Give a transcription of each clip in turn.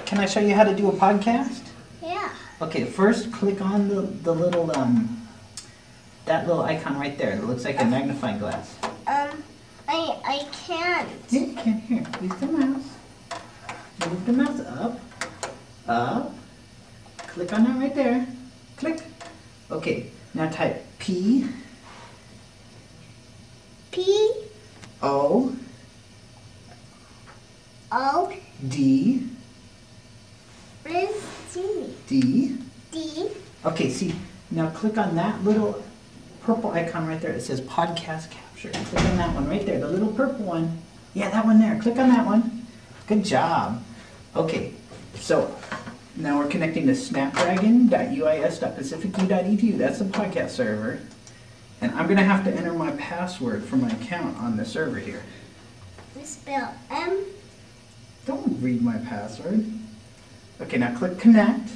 Can I show you how to do a podcast? Yeah. Okay, first click on the little that little icon right there. It looks like a magnifying glass. I can't. Yeah, you can. Here, use the mouse. Move the mouse up, up. Click on that right there. Click. Okay, now type P O D. What is D. D? Okay, see, now click on that little purple icon right there. It says podcast capture. Click on that one right there, the little purple one. Yeah, that one there. Click on that one. Good job. Okay, so now we're connecting to snapdragon.uis.pacificu.edu. That's the podcast server. And I'm going to have to enter my password for my account on the server here. We spell M. Don't read my password. Okay, now click connect.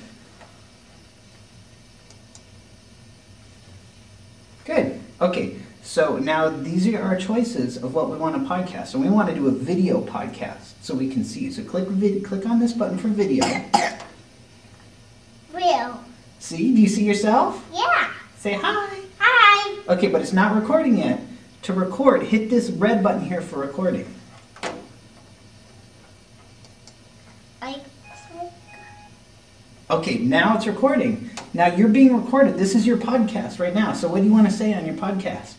Good. Okay, so now these are our choices of what we want to podcast. So we want to do a video podcast so we can see. So click on this button for video. Real. See? Do you see yourself? Yeah. Say hi. Hi. Okay, but it's not recording yet. To record, hit this red button here for recording. Okay, now it's recording. Now you're being recorded. This is your podcast right now. So what do you want to say on your podcast?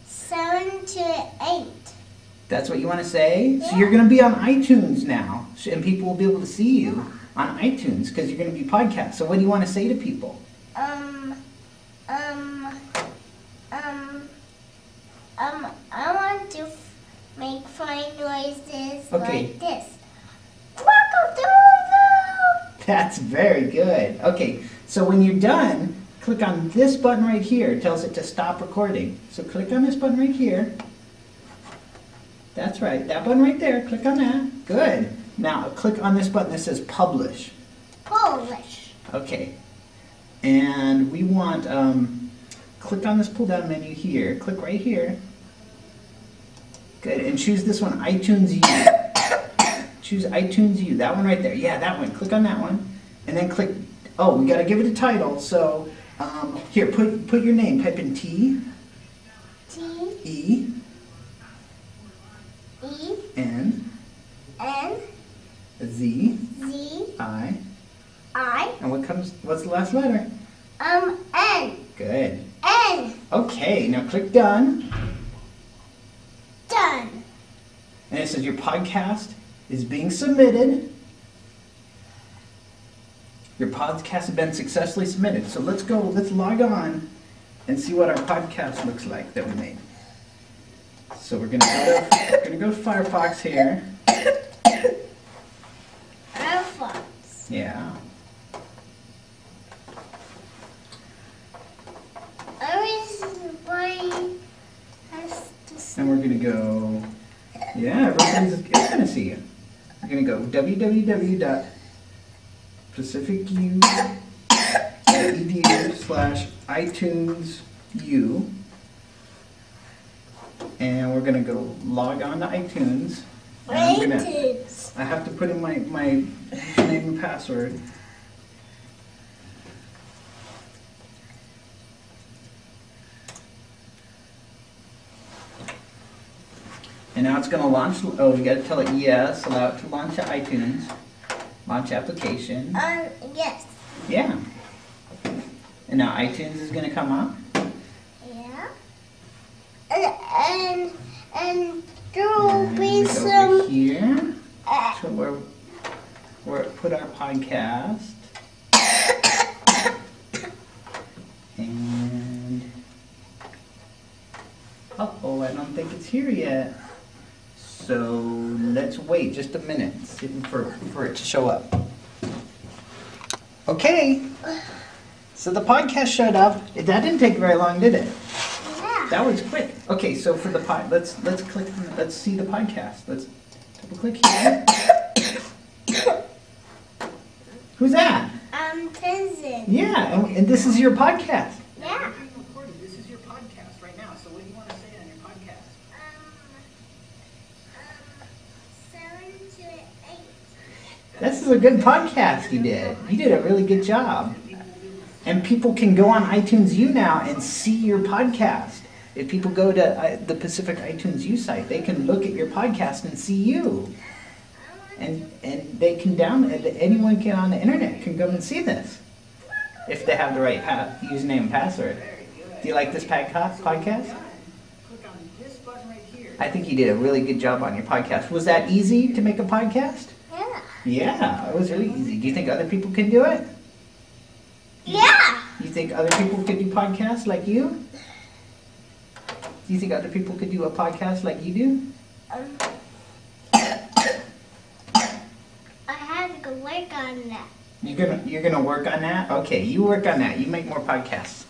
7 to 8. That's what you want to say? Yeah. So you're going to be on iTunes now. And people will be able to see you on iTunes because you're going to be podcast. So what do you want to say to people? I want to make funny noises Okay. like this. Welcome to the... That's very good. Okay, so when you're done, click on this button right here. It tells it to stop recording. So click on this button right here. That's right, that button right there. Click on that. Good. Now click on this button that says publish. Polish. Okay. And we want, click on this pull down menu here. Click right here. Good, and choose this one, iTunes U. Choose iTunes U, that one right there. Yeah, that one. Click on that one. And then click, oh, we got to give it a title. So here, put your name. Type in T. E. N. Z. I. And what's the last letter? N. Good. N. Okay, now click done. Done. And it says your podcast is being submitted. Your podcast has been successfully submitted. So let's log on and see what our podcast looks like that we made. So we're gonna go to Firefox here. Firefox. Yeah. Everybody has to see. And we're gonna go, yeah, everybody's gonna see you. We're gonna go www.pacificu.edu/iTunes-U. And we're gonna go log on to iTunes. And I have to put in my username and password. And now it's going to launch. Oh, we got to tell it yes. Allow it to launch to iTunes. Launch application. Yes. Yeah. And now iTunes is going to come up. Yeah. And there will be over some. Here. So where it put our podcast. And uh-oh, I don't think it's here yet. So let's wait just a minute for it to show up. Okay. So the podcast showed up. That didn't take very long, did it? Yeah. That was quick. Okay, so for the let's click. Let's see the podcast. Let's double click here. Who's that? Tenzin. Yeah, and this is your podcast. Yeah. This is your podcast right now. So what do you want to say on your podcast? 7 This is a good podcast you did. You did a really good job. And people can go on iTunes U now and see your podcast. If people go to the Pacific iTunes U site, they can look at your podcast and see you. And they can download, anyone can on the internet can go and see this. If they have the right username and password. Do you like this podcast? I think you did a really good job on your podcast. Was that easy to make a podcast? Yeah. Yeah, it was really easy. Do you think other people can do it? Yeah. You think other people could do podcasts like you? Do you think other people could do a podcast like you do? I have to go work on that. You're gonna work on that? Okay, you work on that. You make more podcasts.